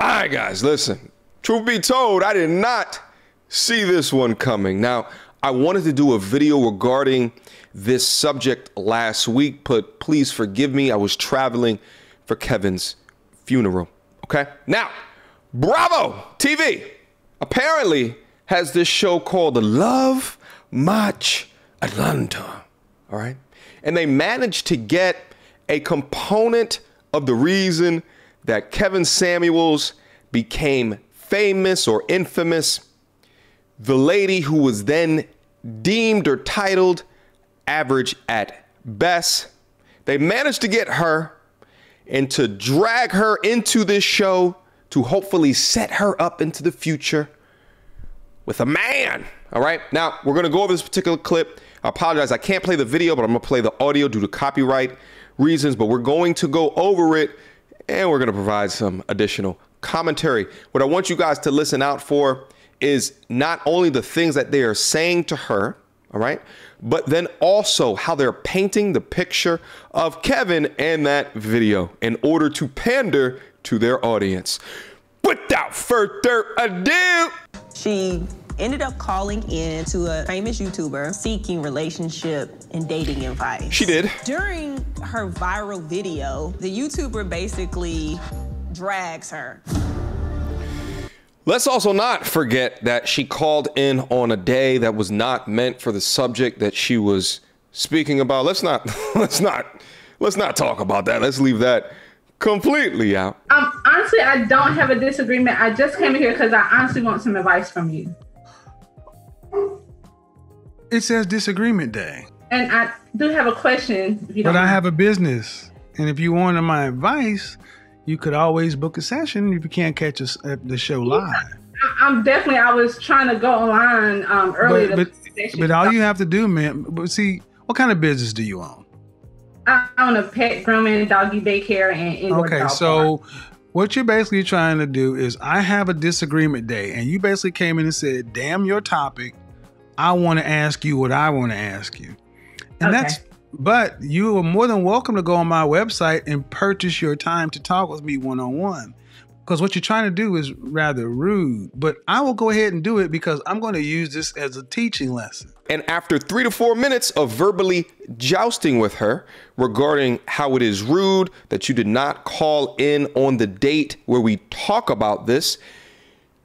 All right, guys, listen. Truth be told, I did not see this one coming. Now, I wanted to do a video regarding this subject last week, but please forgive me. I was traveling for Kevin's funeral, okay? Now, Bravo TV apparently has this show called Love Match Atlanta, all right? And they managed to get a component of the reason that Kevin Samuels became famous or infamous, the lady who was then deemed or titled average at best. They managed to get her and to drag her into this show to hopefully set her up into the future with a man. All right. Now we're going to go over this particular clip. I apologize. I can't play the video, but I'm going to play the audio due to copyright reasons, but we're going to go over it and we're going to provide some additional commentary. What I want you guys to listen out for is not only the things that they are saying to her, all right, but then also how they're painting the picture of Kevin in that video in order to pander to their audience. Without further ado, she ended up calling in to a famous YouTuber seeking relationship and dating advice. She did. During her viral video, the YouTuber basically drags her. Let's also not forget that she called in on a day that was not meant for the subject that she was speaking about. Let's not talk about that. Let's leave that completely out. Honestly, I don't have a disagreement. I just came here because I honestly want some advice from you. It says disagreement day. And I do have a question. If you don't mind. I have a business. And if you wanted my advice, you could always book a session if you can't catch us at the show live. I was trying to go online earlier. But all you have to do, man, but see, what kind of business do you own? I own a pet grooming, doggy daycare, and indoor Okay, dog so park. what you're basically trying to do is I have a disagreement day, and you basically came in and said, damn your topic, I want to ask you what I want to ask you. And but you are more than welcome to go on my website and purchase your time to talk with me one-on-one. Because what you're trying to do is rather rude, but I will go ahead and do it because I'm going to use this as a teaching lesson. And after 3 to 4 minutes of verbally jousting with her regarding how it is rude that you did not call in on the date where we talk about this,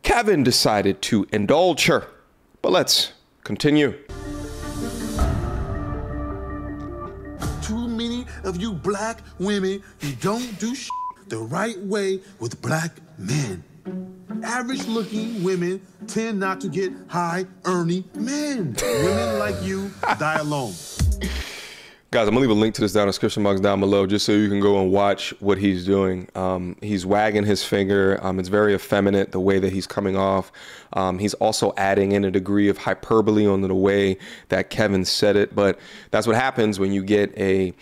Kevin decided to indulge her. But let's continue. Too many of you black women who don't do the right way with black men. Average looking women tend not to get high earning men. Women like you die alone. Guys, I'm gonna leave a link to this down in the description box down below just so you can go and watch what he's doing. He's wagging his finger. It's very effeminate the way that he's coming off. He's also adding in a degree of hyperbole on the way that Kevin said it. But that's what happens when you get a,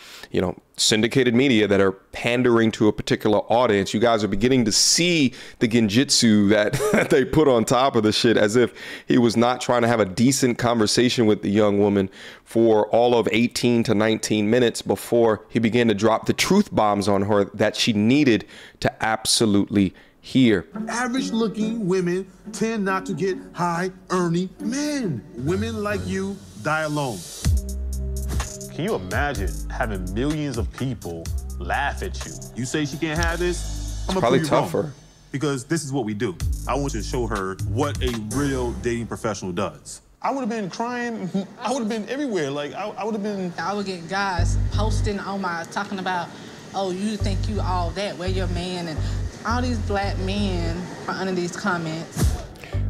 syndicated media that are pandering to a particular audience. You guys are beginning to see the genjutsu that they put on top of the shit, as if he was not trying to have a decent conversation with the young woman for all of 18 to 19 minutes before he began to drop the truth bombs on her that she needed to absolutely hear. Average looking women tend not to get high earning men. Women like you die alone. Can you imagine having millions of people laugh at you? You say she can't have this? It's probably tougher. Because this is what we do. I want to show her what a real dating professional does. I would have been crying. I would have been everywhere. Like, I would have been... I would get guys posting on talking about, oh, you think you all that, where your man, and all these black men are under these comments.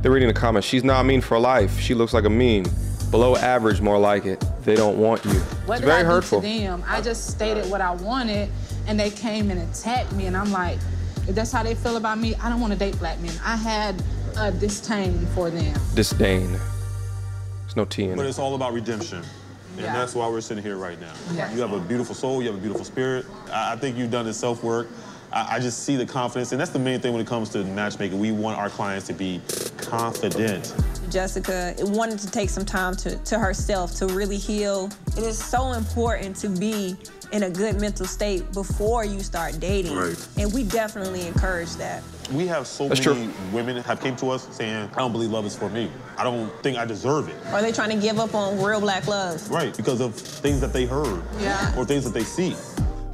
They're reading the comments. She's not mean for life. She looks like a mean. Below average, more like it. They don't want you. What it's very hurtful. To them? I just stated what I wanted, and they came and attacked me, and I'm like, if that's how they feel about me, I don't want to date black men. I had a disdain for them. Disdain. There's no T in it. But it's all about redemption. And that's why we're sitting here right now. Yeah. You have a beautiful soul, you have a beautiful spirit. I think you've done the self-work. I just see the confidence, and that's the main thing when it comes to matchmaking. We want our clients to be confident. Jessica wanted to take some time to herself to really heal. It is so important to be in a good mental state before you start dating. Right. And we definitely encourage that. We have so many women have came to us saying, I don't believe love is for me. I don't think I deserve it. Are they trying to give up on real black love? Right, because of things that they heard or things that they see.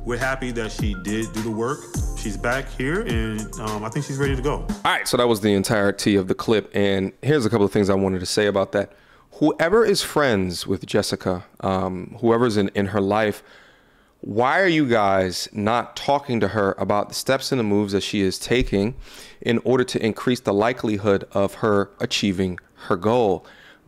We're happy that she did do the work. She's back here, and I think she's ready to go. All right, so that was the entirety of the clip, and here's a couple of things I wanted to say about that. Whoever is friends with Jessica, whoever's in her life, why are you guys not talking to her about the steps and the moves that she is taking in order to increase the likelihood of her achieving her goal?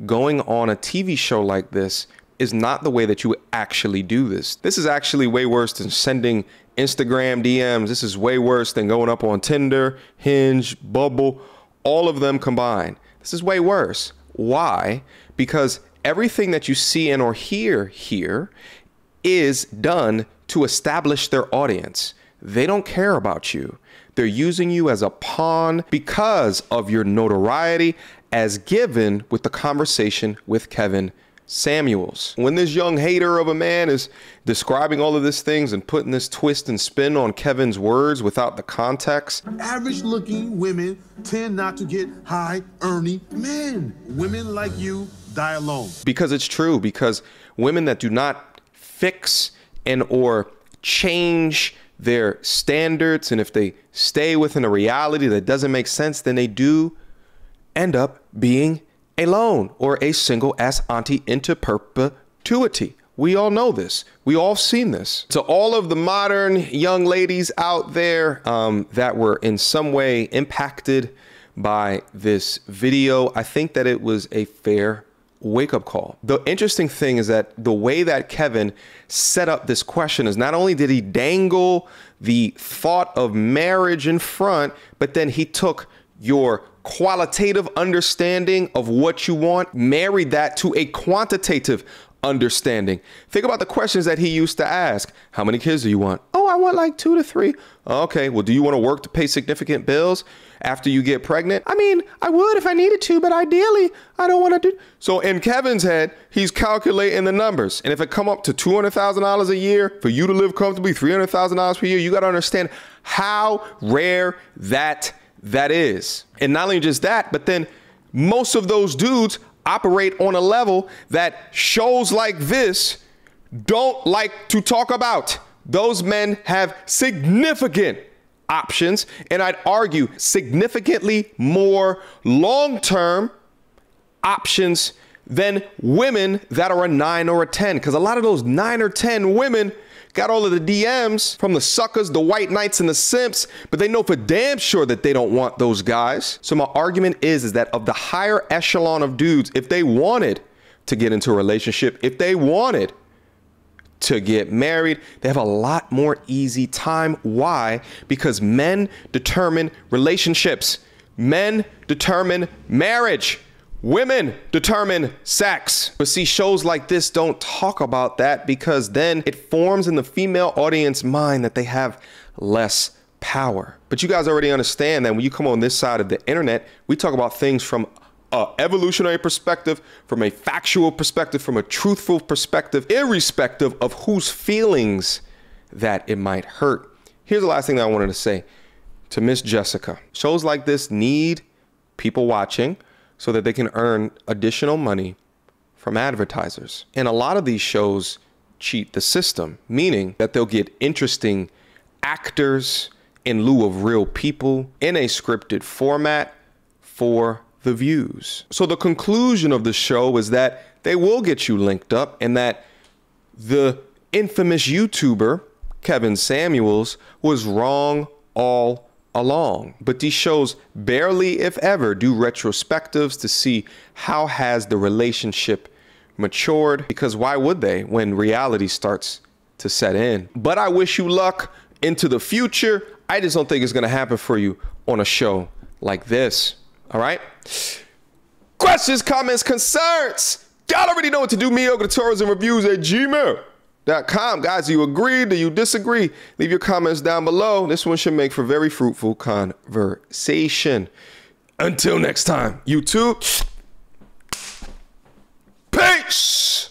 Going on a TV show like this is not the way that you actually do this. This is actually way worse than sending Instagram DMs. This is way worse than going up on Tinder, Hinge, Bubble, all of them combined. This is way worse. Why? Because everything that you see and or hear here is done to establish their audience. They don't care about you. They're using you as a pawn because of your notoriety as given with the conversation with Kevin Samuels. When this young hater of a man is describing all of these things and putting this twist and spin on Kevin's words without the context. Average looking women tend not to get high earning men. Women like you die alone. Because it's true, because women that do not fix and or change their standards, and if they stay within a reality that doesn't make sense, then they do end up being alone or a single ass auntie into perpetuity. We all know this. We all seen this. To all of the modern young ladies out there that were in some way impacted by this video, I think that it was a fair wake-up call. The interesting thing is that the way that Kevin set up this question is not only did he dangle the thought of marriage in front, but then he took your qualitative understanding of what you want, married that to a quantitative understanding. Think about the questions that he used to ask. How many kids do you want? Oh, I want like 2 to 3. Okay, well, do you want to work to pay significant bills after you get pregnant? I mean, I would if I needed to, but ideally, I don't want to do. So in Kevin's head, he's calculating the numbers. And if it come up to $200,000 a year for you to live comfortably, $300,000 per year, you got to understand how rare that is. And not only just that, but then most of those dudes operate on a level that shows like this don't like to talk about. Those men have significant options, and I'd argue significantly more long-term options than women that are a 9 or a 10. Because a lot of those 9 or 10 women got all of the DMs from the suckers, the white knights, and the simps, but they know for damn sure that they don't want those guys. So my argument is that of the higher echelon of dudes, if they wanted to get into a relationship, if they wanted to get married, they have a lot more easy time. Why? Because men determine relationships. Men determine marriage. Women determine sex. But see, shows like this don't talk about that because then it forms in the female audience mind that they have less power. But you guys already understand that when you come on this side of the internet, we talk about things from an evolutionary perspective, from a factual perspective, from a truthful perspective, irrespective of whose feelings that it might hurt. Here's the last thing that I wanted to say to Miss Jessica. Shows like this need people watching so that they can earn additional money from advertisers. And a lot of these shows cheat the system, meaning that they'll get interesting actors in lieu of real people in a scripted format for the views. So the conclusion of the show is that they will get you linked up and that the infamous YouTuber, Kevin Samuels, was wrong all along. But these shows barely, if ever, do retrospectives to see how has the relationship matured, because why would they when reality starts to set in? But I wish you luck into the future. I just don't think it's gonna happen for you on a show like this. All right? Questions, comments, concerns. Y'all already know what to do. Mediocre tutorials and reviews at gmail.com. Guys, do you agree? Do you disagree? Leave your comments down below. This one should make for very fruitful conversation. Until next time, YouTube. Peace.